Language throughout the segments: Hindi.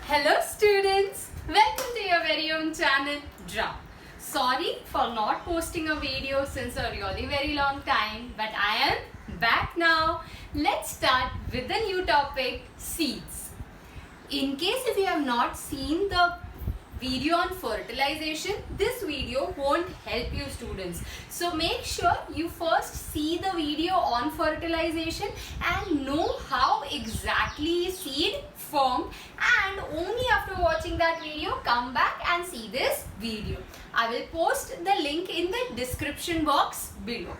Hello students, welcome to your very own channel Dra. Sorry for not posting a video since a really very long time, but I am back now. Let's start with the new topic, seeds. In case if you have not seen the video on fertilization, this video won't help you students. So make sure you first see the video on fertilization and know how exactly seed formed, and only after watching that video come back and see this video. I will post the link in the description box below.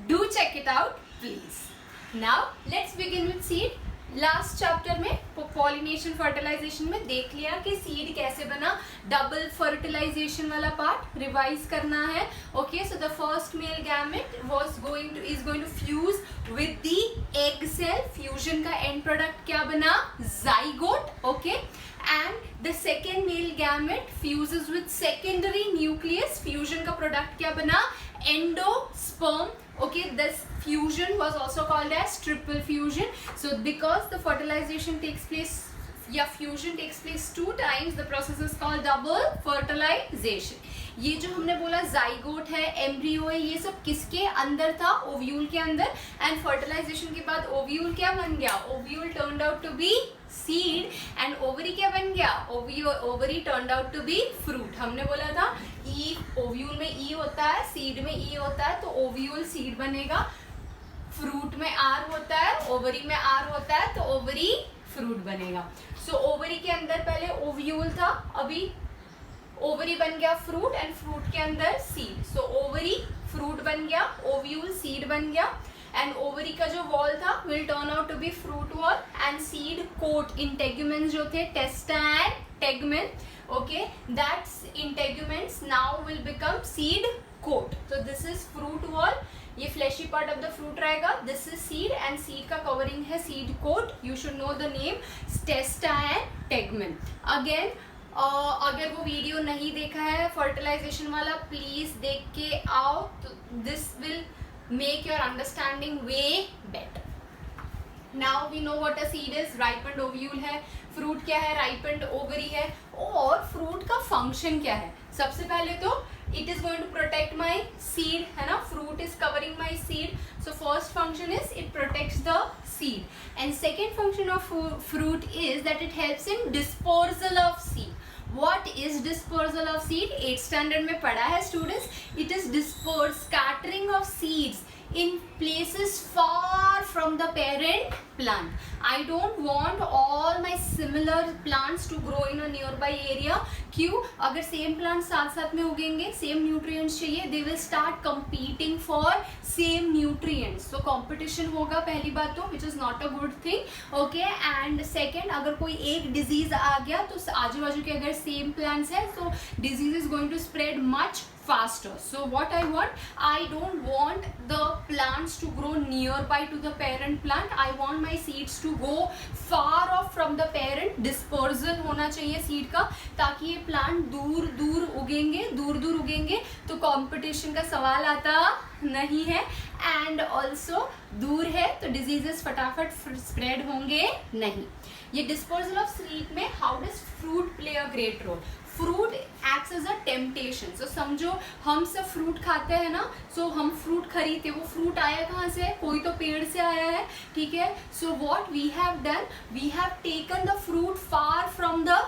Do check it out please. Now let's begin with seed. Last chapter में पॉलिनेशन फर्टिलाइजेशन में देख लिया कि सीड कैसे बना, डबल फर्टिलाइजेशन वाला पार्ट रिवाइज करना है. Okay, so the first male gamete is going to fuse with the egg cell. Fusion का एंड प्रोडक्ट क्या बना? Zygote. Okay, and the second male gamete fuses with secondary nucleus. Fusion का प्रोडक्ट क्या बना? Endosperm. Okay, this fusion was also called as triple fusion. So because the fertilization takes place, fusion takes place 2 times, the process is called double fertilization. ये जो हमने बोला जाइगोट है, एम्ब्रियो है, ये सब किसके अंदर था? ओव्यूल के अंदर. एंड फर्टिलाइजेशन के बाद ओव्यूल क्या बन गया? Ovule turned out to be seed. And ovary क्या बन गया? Ovary turned out to be fruit. हमने बोला था ई, ओव्यूल में ई होता है, सीड में ई होता है, तो ओव्यूल सीड बनेगा. फ्रूट में आर होता है, ओवरी में आर होता है, तो ओवरी फ्रूट बनेगा. सो ओवरी के अंदर पहले ओव्यूल था, अभी ओवरी बन गया फ्रूट, एंड फ्रूट के अंदर सीड. सो ओवरी फ्रूट बन गया, ओव्यूल सीड बन गया, एंड ओवरी का जो वॉल था will turn out to be fruit wall, and seed coat. Integuments जो थे, testa and tegmen, okay, that's integuments now will become seed coat. तो दिस इज फ्रूट वॉल, ये fleshy part of the fruit रहेगा. This is seed, and seed का कवरिंग है seed coat. You should know the name testa and tegmen. Again अगर वो वीडियो नहीं देखा है फर्टिलाइजेशन वाला, प्लीज देख के आओ, तो this will make your understanding way better. Now we know what a seed is. Ripened ovule है, फ्रूट क्या है? राइपेंड ओवरी है. और फ्रूट का फंक्शन क्या है? सबसे पहले तो it is going to protect my seed, है ना? fruit is covering my seed, so first function is it protects the seed, and second function of fruit is that it helps in dispersal of seed. What is dispersal of seed? 8th standard में पढ़ा है students. It is scattering of seeds in places far from the parent plant. I don't want all my similar plants to grow in a nearby area. क्यों? अगर सेम प्लांट साथ साथ में उगेंगे, सेम न्यूट्रिएंट्स चाहिए, they will start competing for same nutrients. तो कंपटीशन होगा पहली बात तो, which is not a good thing. Okay, and second, अगर कोई एक डिजीज आ गया तो आजू बाजू के अगर सेम प्लांट्स है तो disease is going to spread much faster. So what I want, I don't want the plants to grow nearby to the parent plant. I want my seeds to go far off from the parent. Dispersal होना चाहिए सीड का, ताकि ये प्लांट दूर दूर उगेंगे तो कंपटीशन का सवाल आता नहीं है. एंड ऑल्सो दूर है तो डिजीजेस फटाफट स्प्रेड होंगे नहीं. ये डिस्पोजल ऑफ सीड में how does fruit play a great role? Fruit acts as a temptation. So समझो हम सब फ्रूट खाते हैं ना, सो हम फ्रूट खरीदते, वो फ्रूट आया कहाँ से? कोई तो पेड़ से आया है, ठीक है. So what we have done, we have taken the fruit far from the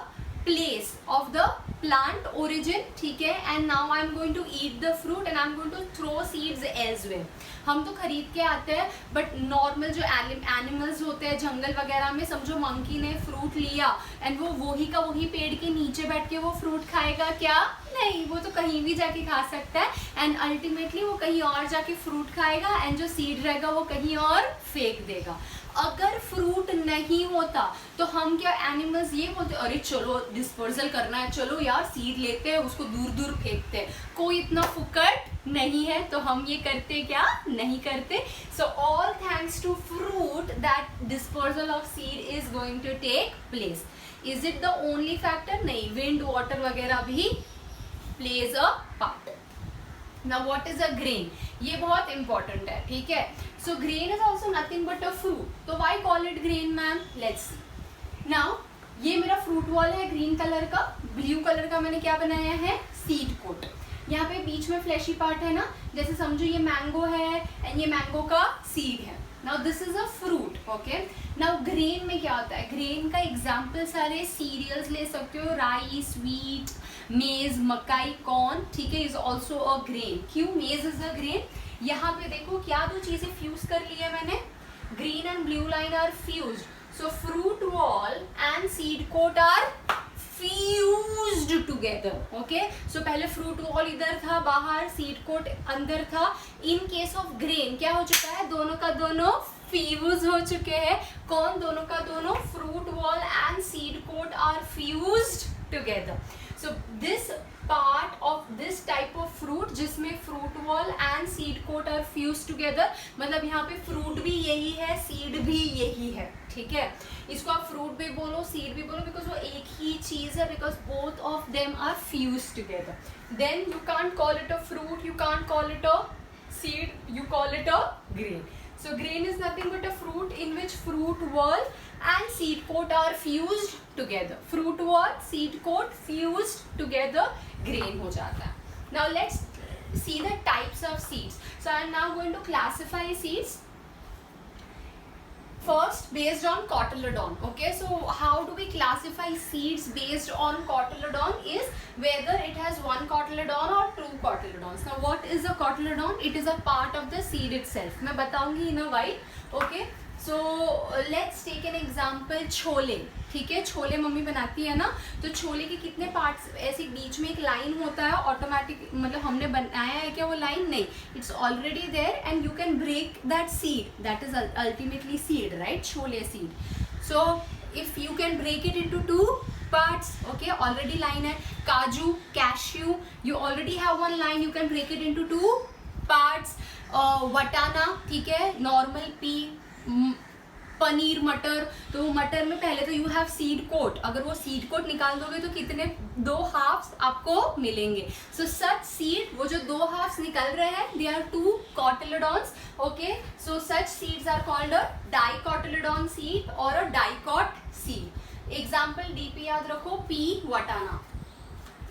place of the plant origin, ठीक है, and now I am going to eat the fruit and I am going to throw seeds elsewhere. हम तो खरीद के आते हैं, बट नॉर्मल जो एनिमल्स होते हैं जंगल वगैरह में, समझो मंकी ने फ्रूट लिया एंड वो वही पेड़ के नीचे बैठ के वो फ्रूट खाएगा क्या? नहीं, वो तो कहीं भी जाके खा सकता है, एंड अल्टीमेटली वो कहीं और जाके फ्रूट खाएगा, एंड जो सीड रहेगा वो कहीं और फेंक देगा. अगर फ्रूट नहीं होता तो हम क्या एनिमल्स ये बोलते, अरे चलो डिस्पोजल करना है, चलो यार सीड लेते हैं, उसको दूर दूर फेंकते हैं. कोई इतना फुकट नहीं है, तो हम ये करते क्या? नहीं करते. So all thanks to fruit that disposal of seed is going to take place. Is it the only factor? नहीं, विंड वाटर वगैरह भी plays a part. Now what is a grain? ये बहुत important है, ठीक है. So grain is also nothing but a fruit. So why call it grain, ma'am? Let's see. Now ये मेरा फ्रूट वॉल है ग्रीन कलर का, ब्लू कलर का मैंने क्या बनाया है, सीड कोट। यहाँ पे बीच में फ्लैशी पार्ट है ना, जैसे समझो ये मैंगो है एंड ये मैंगो का सीड है। Now this is a fruit, okay. Now grain में क्या होता है, ग्रेन का एग्जाम्पल सारे सीरियल्स ले सकते हो, राइस, व्हीट, मेज, मकाई, कॉर्न, ठीक है, इज ऑल्सो अ ग्रेन। क्यों मेज इज अ ग्रेन? यहाँ पे देखो क्या दो चीजें फ्यूज कर ली है मैंने, green and blue line are fused, so fruit wall and seed coat are fused together, okay? so पहले fruit wall इधर था बाहर, seed coat अंदर था। in case of grain क्या हो चुका है, दोनों का दोनों fuse हो चुके हैं। कौन दोनों का दोनों, fruit wall and seed coat are fused together। so this part of this type of fruit जिसमें fruit wall and seed coat are fused together, मतलब यहाँ पे fruit भी यही है, seed भी यही है, ठीक है। इसको आप fruit भी बोलो, seed भी बोलो, because वो एक ही चीज है, because both of them are fused together। then you can't call it a fruit, you can't call it a seed, you call it a grain। so grain is nothing but a fruit in which fruit wall and seed coat are fused together। fruit wall, seed coat fused together, grain हो जाता है। now let's see the types of seeds। so I am now going to classify seeds first based on cotyledon, okay। so how do we classify seeds based on cotyledon is whether it has one cotyledon or two cotyledons। now what is a cotyledon? it is a part of the seed itself। मैं बताऊंगी in a while, okay। so let's take an example, chole, ठीक है, छोले मम्मी बनाती है ना, तो छोले के कितने पार्ट्स, ऐसे बीच में एक लाइन होता है ऑटोमेटिक, मतलब हमने बनाया है क्या वो लाइन? नहीं, it's already there and you can break that seed, that is ultimately seed, right, छोले seed. So if you can break it into two parts, okay, already line है। काजू, cashew, you already have one line, you can break it into two parts। वटाना, ठीक है, नॉर्मल पी, पनीर, मटर, तो मटर में पहले तो यू हैव सीड कोट, अगर वो सीड कोट निकाल दोगे तो कितने, दो हाफ्स आपको मिलेंगे। सो सच सीड, वो जो दो हाफ्स निकल रहे हैं, they are two cotyledons, okay. So such seeds are called a dicotyledon seed और a dicot seed. Example DP याद रखो, पी, वटाना।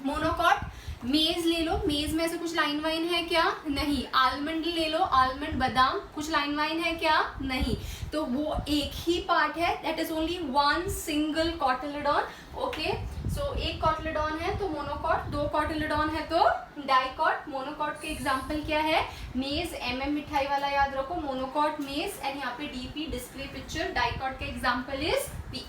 मोनोकॉट, मेज ले लो, मेज में से कुछ लाइन वाइन है क्या? नहीं। आलमंड ले लो, आलमंड, बादाम, कुछ लाइन वाइन है क्या? नहीं। तो वो एक ही पार्ट है, that is only one single cotyledon, okay. So एक कॉटिलेडॉन है तो मोनोकॉट, दो कॉटिलेडॉन है तो डाइकॉट। मोनोकॉट के एग्जांपल क्या है? मेज, एमएम मिठाई वाला याद रखो, मोनोकॉट, मेज, एंड यहाँ पे डीपी, डिस्प्ले पिक्चर। डाइकॉट के example is pea.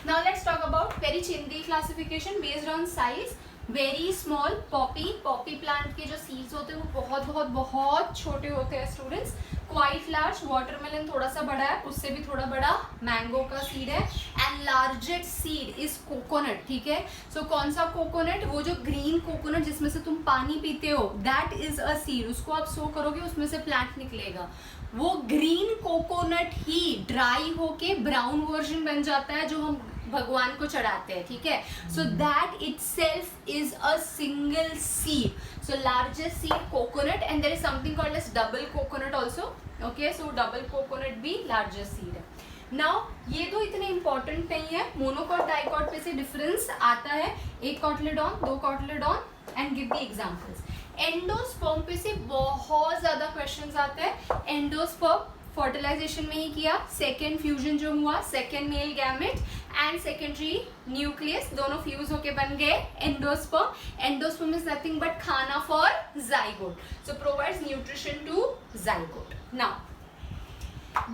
Now let's talk about very चिंदी classification based on size. Very small, poppy, poppy plant के जो सीड्स होते हैं वो बहुत बहुत बहुत छोटे होते हैं स्टूडेंट्स। क्वाइट लार्ज, वाटरमेलन थोड़ा सा बड़ा है, उससे भी थोड़ा बड़ा मैंगो का सीड है। And largest seed is coconut, ठीक है। सो कौन सा कोकोनट? वो जो ग्रीन कोकोनट जिसमें से तुम पानी पीते हो, दैट इज अ सीड। उसको आप सो करोगे उसमें से प्लांट निकलेगा। वो ग्रीन कोकोनट ही ड्राई होके ब्राउन वर्जन बन जाता है जो हम भगवान को चढ़ाते हैं, ठीक है। So that itself is a single seed. So largest seed coconut, and there is something called as double coconut also, okay. So double coconut भी लार्जेस्ट सीड है। नाउ ये तो इतने इंपॉर्टेंट नहीं है, मोनोकॉट डाइकॉट पे से डिफरेंस आता है, एक कॉटिलेडॉन, दो cotyledon, and give the examples. Endosperm पे से बहुत ज्यादा क्वेश्चंस आते हैं। एंडोस्पर्म फर्टिलाइजेशन में ही किया, सेकेंड फ्यूजन जो हुआ, second male gamete and secondary nucleus दोनों फ्यूज होके बन गए endosperm. Endosperm is nothing but khana for zygote, so provides nutrition to zygote. Now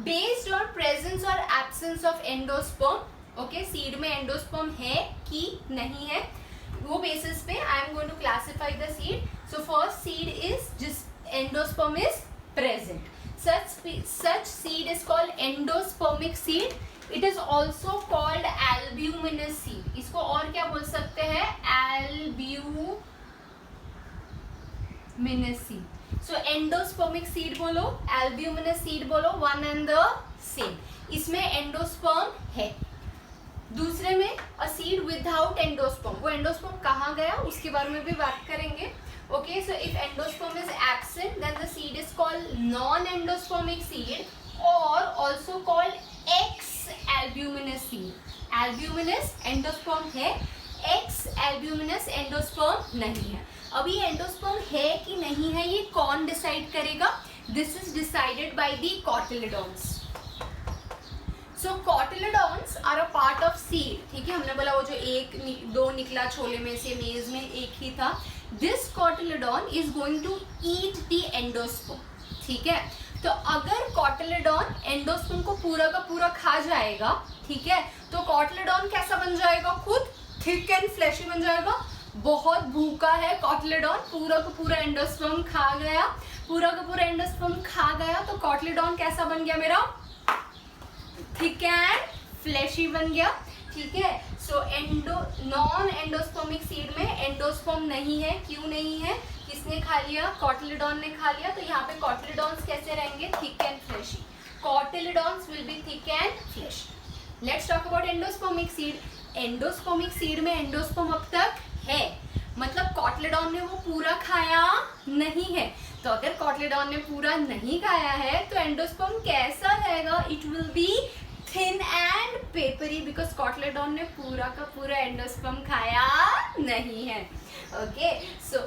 based on presence और absence of endosperm, okay, seed में एंडोस्पर्म है कि नहीं है, वो बेसिस पे I am going to classify the seed. So first seed is जिस endosperm is present, such seed is called endospermic seed। it is also called albuminous seed। इसको और क्या बोल सकते हैं? albuminous seed। so endospermic seed बोलो, albuminous seed बोलो, one and the same। इसमें एंडोस्पर्म है। दूसरे में अ सीड विदाउट एंडोस्पर्म, वो एंडोस्पर्म कहाँ गया उसके बारे में भी बात करेंगे, okay। so if endosperm is absent then the seed is called non endospermic seed or also called ex albuminous seed. Albuminous endosperm है, एक्स एल्ब्यूमिनस एंडोस्पर्म नहीं है। अभी एंडोस्पर्म है कि नहीं है ये कौन डिसाइड करेगा? This is decided by the cotyledons. So cotyledons are a part of seed, ठीक है, हमने बोला वो जो दो निकला छोले में से, मेज में एक ही था। This cotyledon is going to eat the endosperm, ठीक है। तो अगर कॉटिलेडॉन एंडोस्पर्म को पूरा का पूरा खा जाएगा, ठीक है, तो कॉटिलेडॉन कैसा बन जाएगा? खुद थिक एंड फ्लैशी बन जाएगा। बहुत भूखा है कॉटिलेडॉन, पूरा का पूरा एंडोस्पर्म खा गया, पूरा का पूरा एंडोस्पर्म खा गया, तो कॉटिलेडॉन कैसा बन गया मेरा? थिक एंड फ्लैशी बन गया, ठीक है। सो नॉन एंडोस्पर्मिक सीड में एंडोस्पर्म नहीं है। क्यों नहीं है? किसने खा लिया? कॉटिलेडॉन ने खा लिया। तो यहाँ पे कॉटिलेडॉन्स कैसे रहेंगे? Thick and fleshy. Cotyledons will be thick and fleshy. Let's talk about endospermic seed. Endospermic seed में एंडोस्पर्म अब तक है, मतलब कॉटिलेडॉन ने वो पूरा खाया नहीं है। तो अगर कॉटिलेडॉन ने पूरा नहीं खाया है तो एंडोस्पर्म कैसा रहेगा? It will be thin and peppery, because cotyledon ने पूरा का पूरा एंडोस्पर्म खाया नहीं है। ओके, सो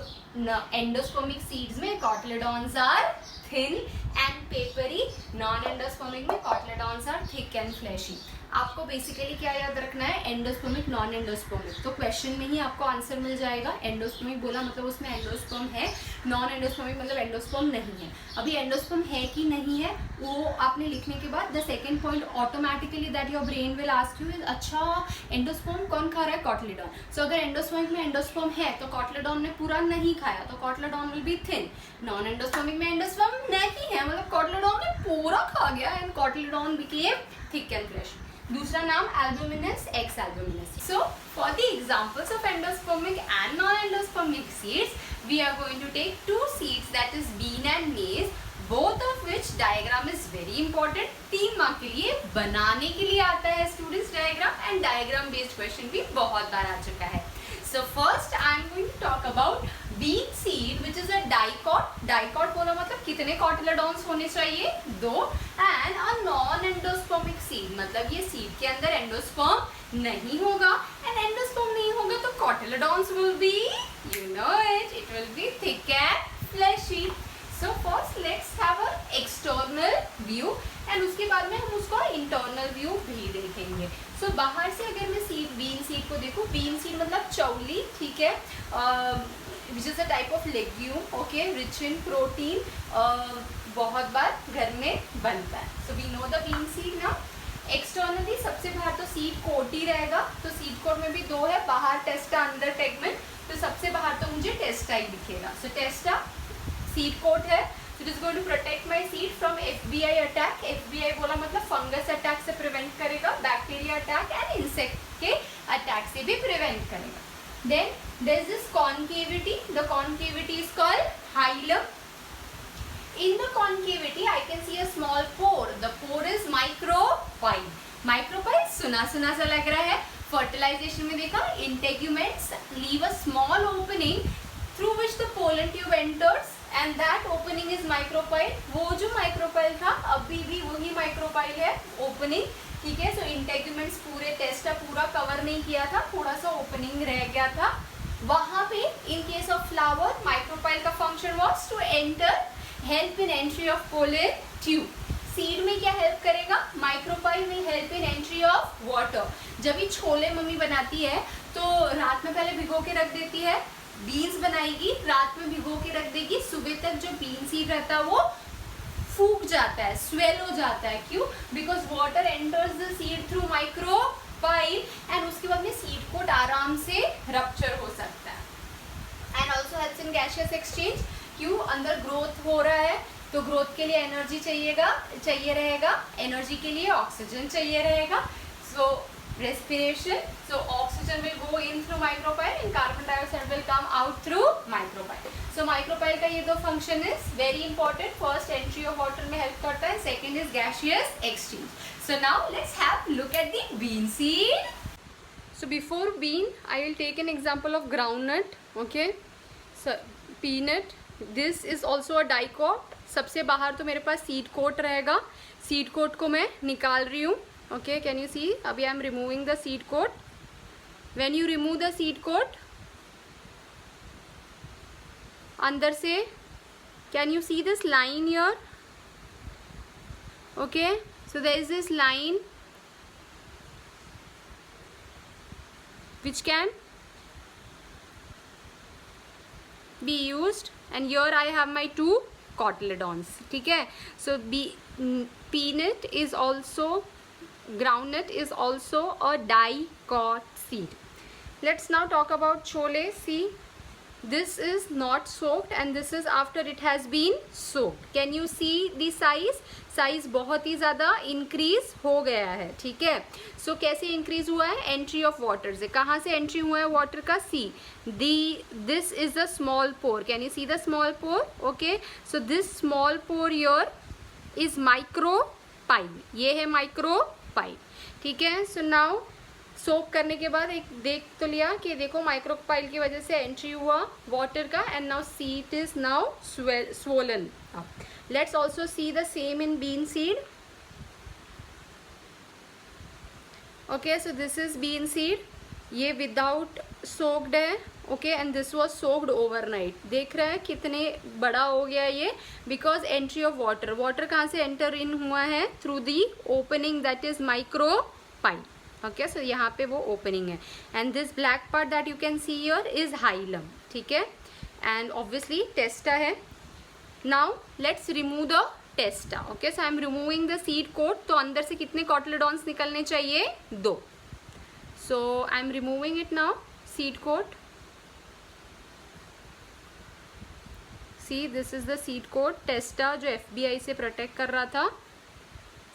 एंडोस्पर्मिक सीड्स में cotyledons are thin and papery, non endospermic में cotyledons are thick and fleshy. आपको बेसिकली क्या याद रखना है? Endospermic, non endospermic. तो क्वेश्चन में ही आपको आंसर मिल जाएगा। एंडोस्पर्मिक बोला मतलब उसमें एंडोस्पर्म है, नॉन एंडोस्पर्मिक मतलब एंडोस्पर्म नहीं है। अभी एंडोस्पर्म है कि नहीं है वो आपने लिखने के बाद the second point automatically that your brain will ask you is, अच्छा एंडोस्पर्म कौन खा रहा है? कॉटिलेडॉन। सो अगर एंडोस्पर्मिक में एंडोस्पर्म है तो कॉटिलेडॉन ने पूरा नहीं खाया, तो cotyledon will be thin. Non endospermic में एंडोस्पर्म नहीं है, मतलब कॉटिलेडॉन ने पूरा खा गया and cotyledon became thick and fleshy. दूसरा नाम albuminous, ex albuminous. So for the examples of endospermic and non endospermic seeds we are going to take two seeds that is bean and maize, both of which diagram is very important. 3 mark के लिए बनाने के लिए आता है students diagram, and diagram based question भी बहुत बार आ चुका है। So first I am going to talk about bean seed which is a dicot. Dicot बोला मतलब कितने कॉटिलेडॉन्स होने चाहिए? 2। And a non-endospermic seed मतलब ये सीड के अंदर एंडोस्पर्म नहीं होगा, and एंडोस्पर्म नहीं होगा तो कॉटिलेडॉन्स will be, you know it will be thick and fleshy. So first let's have a external view and उसके बाद में हम उसका internal view भी देखेंगे। So बाहर से अगर मैं बीन सीड को देखूँ, बीन सीड मतलब चौली, ठीक है, which is a type of legume, okay, rich in protein, बहुत बार घर में बनता है। So we know the bean seed now. Externally सबसे बाहर तो सीड कोट ही रहेगा, तो सीड कोट में भी 2 है, बाहर टेस्टा, अंदर टेगमेंट। तो सबसे बाहर तो मुझे टेस्टा ही दिखेगा। सो टेस्टा सीड कोट है, it is going to protect my seed from FBI attack. FBI बोला मतलब फंगस अटैक से प्रिवेंट करेगा, बैक्टीरिया अटैक एंड इंसेक्ट के अटैक से भी प्रिवेंट करेगा। Then there is this concavity, the concavity is called hilum. In the concavity, I can see a small pore. The pore is micropyle. Micropyle सुना सा लग रहा है। Fertilization में देखा, integuments leave a small opening through which the pollen tube enters, and that opening is micropyle. वो जो micropyle था अभी भी वही micropyle है, opening, ठीक है। So integuments पूरे टेस्टा पूरा कवर नहीं किया था, थोड़ा सा opening रह गया था वहाँ पे। In case of flower, micropyle का function was to enter, help in entry of pollen tube. Seed में क्या हेल्प करेगा? माइक्रोपाइल में help in entry of water. जब ये छोले मम्मी बनाती है तो रात में पहले भिगो के रख देती है, बीन्स बनाएगी, रात में भिगो के रख देगी, सुबह तक जो बीन सीड रहता है वो फूक जाता है, स्वेल हो जाता है। क्यों? Because water enters the seed through micropyle and उसके बाद में सीड कोट आराम से रप्चर हो सकता है। And also helps in gaseous exchange. क्यों? अंदर ग्रोथ हो रहा है तो ग्रोथ के लिए एनर्जी चाहिए रहेगा, एनर्जी के लिए ऑक्सीजन चाहिए रहेगा। सो respiration, so oxygen will go in through micropyle and carbon dioxide will come out through micropyle. So micropyle का ये 2 function is very important. First entry of water में help करता है, second is gaseous exchange. So now let's have look at the bean seed. So before bean I will take an example of groundnut, okay, so peanut. This is also a dicot. सबसे बाहर तो मेरे पास सीड कोट रहेगा, सीड कोट को मैं निकाल रही हूँ, Okay, can you see? अभी I am removing the seed coat. When you remove the seed coat, अंदर से can you see this line here? Okay, so there is this line which can be used, and here I have my 2 cotyledons. ठीक है, so peanut is also, groundnut is also a dicot seed. Let's now talk about chole. See, this is not soaked and this is after it has been soaked. Can you see the size? Size बहुत ही ज़्यादा इंक्रीज हो गया है. ठीक है, सो कैसे इंक्रीज हुआ है? एंट्री ऑफ वाटर से. कहाँ से एंट्री हुआ है वाटर का? See. This is the small pore. Can you see the small pore? Okay, so this small pore your is micro pipe. ये है माइक्रो पाइप. ठीक है, सो नाउ सोक करने के बाद एक देख तो लिया कि देखो माइक्रोपाइल की वजह से एंट्री हुआ वाटर का, and now seed is now swollen up. Let's also see the same in bean seed. Okay, so this is bean seed. ये without soaked है. Okay, and this was soaked overnight. देख रहे हैं कितने बड़ा हो गया ये, because entry of water. Water कहाँ से एंटर इन हुआ है? Through the opening that is micro pipe. Okay, so यहाँ पे वो ओपनिंग है, and this black part that you can see here is hilum. ठीक है, एंड ऑब्वियसली टेस्टा है. Now let's remove the testa. Okay, so I am removing the seed coat. तो अंदर से कितने कॉटिलेडॉन्स निकलने चाहिए? 2. So I am removing it now. Seed coat. See, this is the seed coat. Testa जो FBI से प्रोटेक्ट कर रहा था,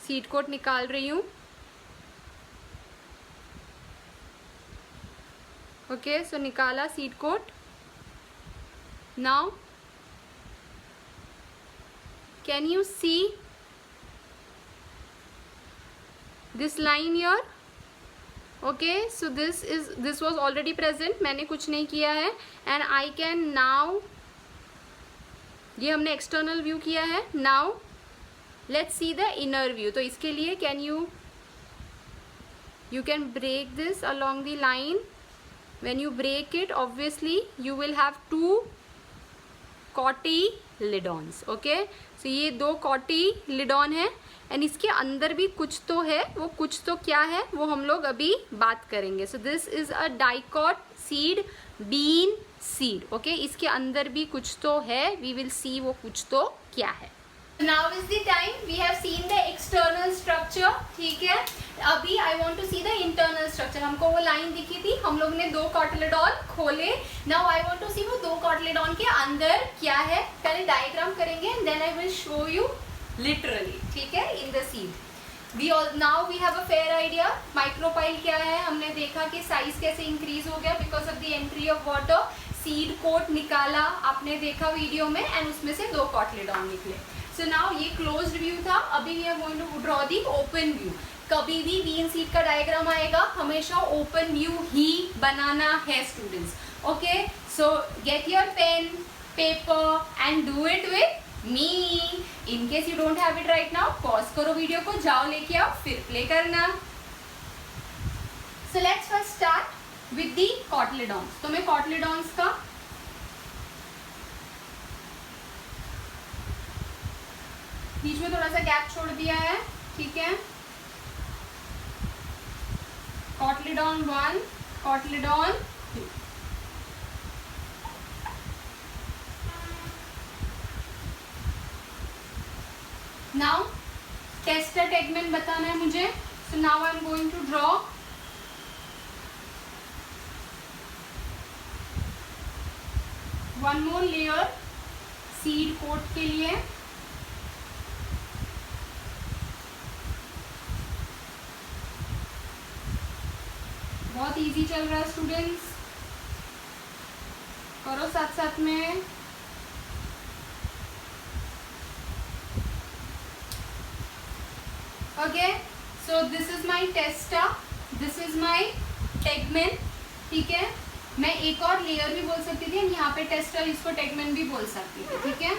सीड कोट निकाल रही हूँ. ओके, सो निकाला seed coat. Now can you see this line your? Okay, so this was already present. मैंने कुछ नहीं किया है, एंड आई कैन नाउ, ये हमने एक्सटर्नल व्यू किया है. Now let's see the inner view. तो इसके लिए can you can break this along the line. When you break it, obviously you will have 2 cotyledons. Okay, so ये 2 cotyledon है, एंड इसके अंदर भी कुछ तो है. वो कुछ तो क्या है वो हम लोग अभी बात करेंगे. So this is a dicot seed, bean seed. Okay, इसके अंदर भी कुछ तो है. वी विल सी वो कुछ तो क्या है. Now is the time. We have seen the external structure. ठीक है, अभी I want to see the internal structure. हमको वो लाइन दिखी थी, हम लोग ने 2 कॉटिलेडॉन खोले. Now I want to see वो 2 कॉटिलेडॉन के अंदर क्या है. पहले डायग्राम करेंगे and then I will show you literally. ठीक है, in the seed. Now we have a fair idea. Micropyle क्या है, हमने देखा कि साइज कैसे इंक्रीज हो गया because of the entry of water. Seed coat निकाला, आपने देखा वीडियो में, एंड उसमें से 2 कॉटिलेडॉन निकले. सो नाउ ये क्लोज्ड व्यू था. अभी we are going to draw the open view. कभी भी बीन सीड का डायग्राम आएगा हमेशा ओपन व्यू ही बनाना है students. Okay, so get your pen paper and do it with me. In case you don't have it right now, pause करो वीडियो को, जाओ लेके आओ, फिर प्ले करना. So let's first start with the cotyledons. तो मैं कॉटिलेडॉन्स का बीच में थोड़ा सा गैप छोड़ दिया है. ठीक है, cotyledon 1, cotyledon 2. Now testa tegmen बताना है मुझे. So now I am going to draw one more layer seed coat के लिए. बहुत इजी चल रहा है स्टूडेंट्स, करो साथ साथ में. Okay, so this is my टेस्टा, this is my tegmen. ठीक है, मैं एक और लेयर भी बोल सकती थी, यहाँ पे टेस्टा, इसको टेगमेंट भी बोल सकती थी. ठीक है,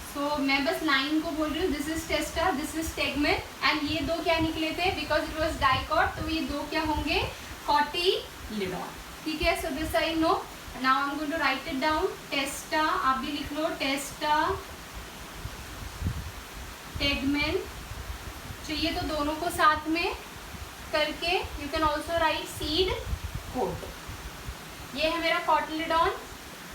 सो मैं बस लाइन को बोल रही हूँ, this is टेस्टा, this is tegmen, and ये दो क्या निकले थे, बिकॉज इट वॉज डाइकॉट, तो ये दो क्या होंगे, कॉटिलिडॉन. ठीक है, so this I know. Now I am going to write it down. Testa, आप भी लिख लो, टेस्टा, टेगमेन. चाहिए तो दोनों को साथ में करके you can also write seed coat. ये है मेरा कॉटिलिडॉन.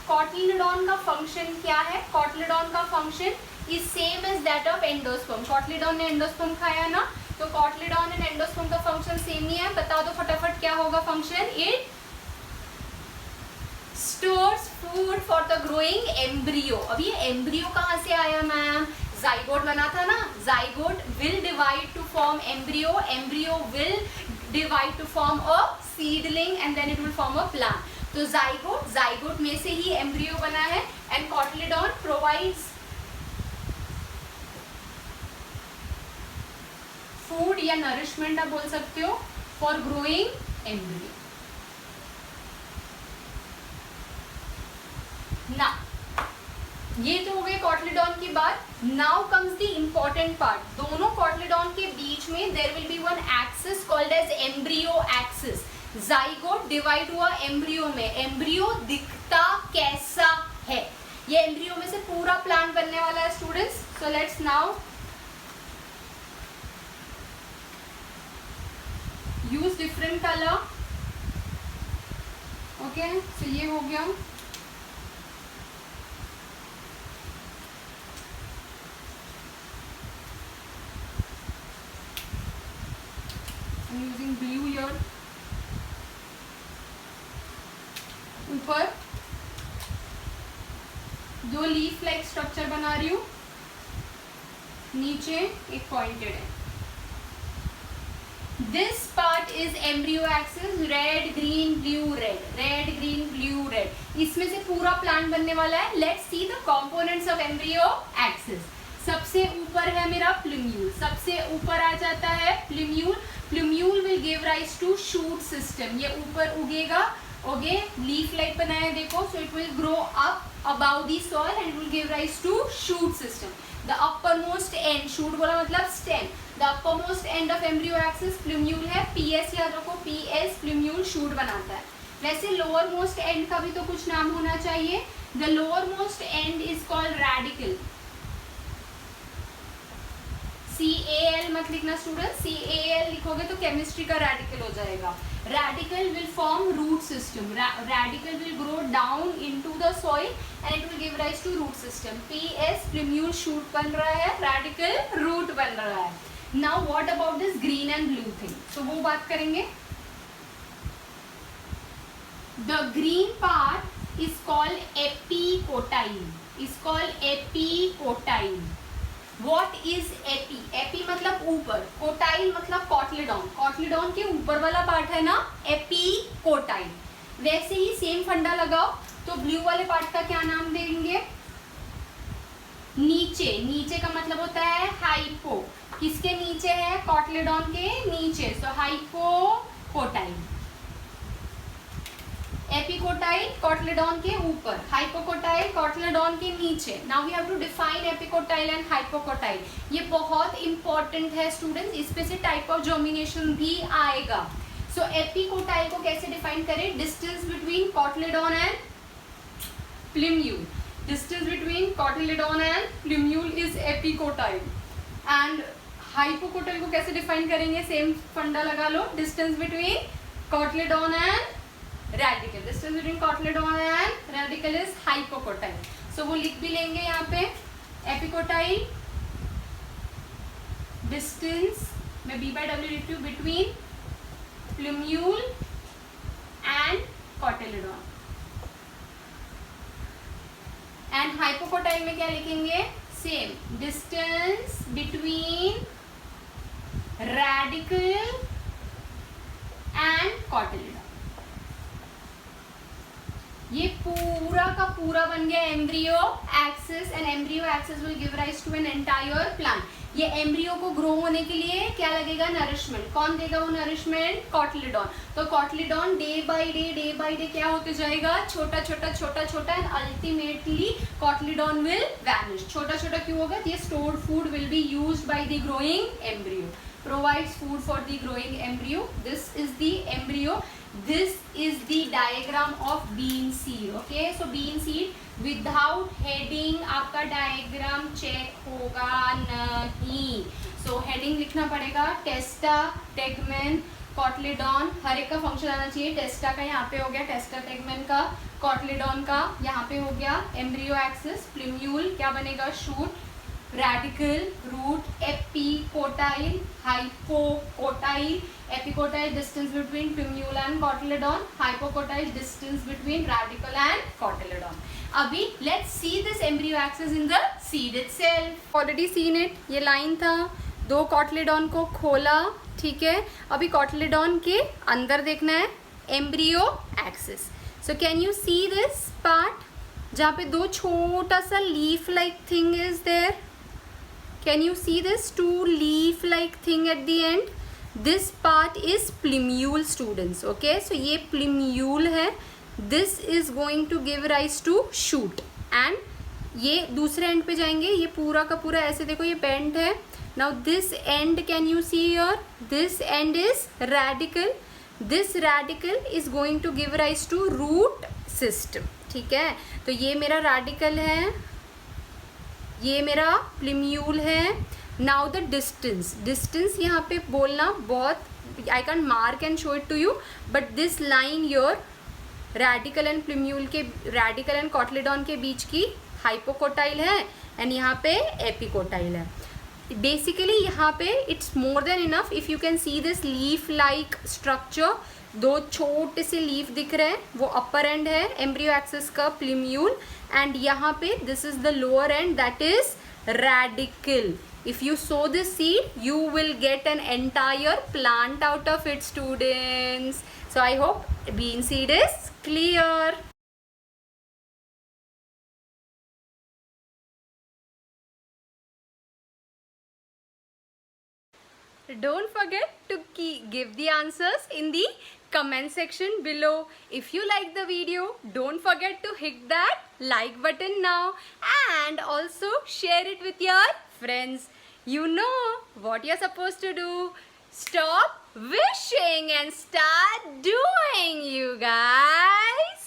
कॉटिलिडॉन का फंक्शन क्या है? कॉटिलिडॉन का function is same as that of endosperm. Cotyledon ने एंडोस्पर्म खाया ना, तो कॉटिलिडॉन एंड एंडोस्पर्म का फंक्शन सेम ही है. बता दो फटाफट क्या होगा फंक्शन. It stores food for the growing embryo. अब ये एम्ब्रियो कहाँ से आया मैम? जाइगोट बना था ना. Zygote will divide to form embryo, embryo will divide to form a seedling and then it will form a plant. तो जाइगोट, जाइगोट में से ही एम्ब्रियो बना है. एंड कॉटिलिडॉन प्रोवाइड्स फूड या नरिशमेंट आप बोल सकते हो फॉर ग्रोइंग एम्ब्रियो. ना ये तो हो गए कॉटिलिडॉन की बात. Now comes the important part. दोनों कॉटिलिडॉन के बीच में there will be one axis called as embryo axis. Zygote divide हुआ एम्ब्रियो में. एम्ब्रियो दिखता कैसा है? ये एम्ब्रियो में से पूरा प्लांट बनने वाला है students. So let's now use different colour. Okay, so ये हो गया. using blue here. ऊपर दो लीफ लाइक स्ट्रक्चर बना रही हूँ, नीचे एक पॉइंटेड है. This part is embryo axis. Red green blue red, red green blue red. इसमें से पूरा प्लांट बनने वाला है. Let's see the components of embryo axis. सबसे ऊपर है मेरा प्लूम्यूल. सबसे ऊपर आ जाता है plumule. Plumule will give rise to shoot system. ये ऊपर उगेगा. ओके, लीफ लाइक बनाया देखो. So it will grow up about the soil and will give rise to shoot system. The upper most end, shoot बोला मतलब stem. The upper most end of embryo axis plumule है. पीएस याद रखो, पीएस प्लूम्यूल शूट बनाता है. वैसे लोअर मोस्ट एंड का भी तो कुछ नाम होना चाहिए. The lower most and is called radical. CAL मत लिखना स्टूडेंट. CAL लिखोगे तो केमिस्ट्री का रेडिकल हो जाएगा. Radicle will form root system. Radicle will grow down into the soil and it will give rise to root system. PS plumule shoot बन रहा है, रेडिकल रूट बन रहा है. Now what about this green and blue thing? तो वो बात करेंगे. The green part is called epicotyl. Is called epicotyl. What is epi? Epi मतलब ऊपर, कोटाइल मतलब कॉटिलिडॉन. कॉटिलिडॉन के ऊपर वाला पार्ट है ना एपिकोटाइल. वैसे ही सेम फंडा लगाओ. तो ब्लू वाले पार्ट का क्या नाम देंगे? नीचे. नीचे का मतलब होता है हाइपो. किसके नीचे है? कॉटिलिडॉन के नीचे. सो हाइपोकोटाइल. एपिकोटाइल कॉटिलिडॉन के ऊपर, हाइपोकोटाइल कॉटिलिडॉन के नीचे. Now we have to define epicotyl and hypocotyl. ये बहुत इंपॉर्टेंट है स्टूडेंट्स. इसमें से टाइप ऑफ जर्मिनेशन भी आएगा. सो एपिकोटाइल को कैसे डिफाइन करें? Distance between cotyledon and plumule. Distance between cotyledon and plumule is epicotyl. And hypocotyl को कैसे डिफाइन करेंगे? सेम फंडा लगा लो. Distance between cotyledon and radicle. Distance between cotyledon and radicle is hypocotyl. So वो लिख भी लेंगे यहाँ पे. एपिकोटाइल डिस्टेंस में B/W लिखती हूँ between plumule and cotyledon. And hypocotyl में क्या लिखेंगे? Same. Distance between radicle and cotyledon. ये पूरा का पूरा बन गया embryo axis. And embryo axis will give rise to an entire plant. ये एम्ब्रियो को ग्रो होने के लिए क्या लगेगा, नरिशमेंट. कौन देगा वो नरिशमेंट, कॉटलीडॉन. तो कॉटलीडॉन डे बाय डे क्या होते जाएगा, छोटा छोटा and ultimately cotyledon will vanish. छोटा छोटा क्यों होगा, ये stored food will be used by the growing embryo, provides food for the growing embryo. This is the embryo. This is the diagram of bean seed. Okay, so bean seed without heading आपका diagram check होगा नहीं. So heading लिखना पड़ेगा, टेस्टा, टेगमेन, कॉटलीडॉन, हर एक का फंक्शन आना चाहिए. टेस्टा का यहाँ पे हो गया, टेस्टा टेगमेन का, कॉटलीडॉन का यहाँ पे हो गया, एम्ब्रियो एक्सिस, प्लूम्यूल क्या बनेगा, shoot, radical, root, epicotyle, hypocotyle. Epicotyle distance between plumule and cotyledon, hypocotyle distance between radical and cotyledon. अभी let's see this embryo axis in the seed itself. Already seen it. ये लाइन था, दो कॉटलीडॉन को खोला, ठीक है. अभी कॉटलीडॉन के अंदर देखना है embryo axis. So can you see this part जहाँ पे दो छोटा सा leaf like thing is there. Can you see this two leaf like thing at the end? This part is plumule, students. Okay, so ये plumule है. This is going to give rise to shoot. And ये दूसरे end पे जाएंगे, ये पूरा का पूरा ऐसे देखो ये bend है. Now this end can you see here? This end is radical. This radical is going to give rise to root system. ठीक है, तो ये मेरा radical है, ये मेरा प्लूम्यूल है. नाउ द डिस्टेंस यहाँ पे बोलना बहुत, I can mark and show it to you, but this line your radicle and plumule के, रेडिकल एंड कॉटलीडॉन के बीच की हाइपोकोटाइल है एंड यहाँ पे एपिकोटाइल है. बेसिकली यहाँ पे it's more than enough if you can see this leaf like structure. दो छोटे से लीफ दिख रहे हैं, वो अपर एंड है एम्ब्रियो एक्सिस का प्लूम्यूल, एंड यहाँ पे this is the lower and that is radical. If you sow this seed, you will get an entire plant out of it, students. So I hope bean seed is clear. Don't forget to give the answers in the comment section below. If you like the video, don't forget to hit that like button now and also share it with your friends. You know what you're supposed to do. Stop wishing and start doing, you guys.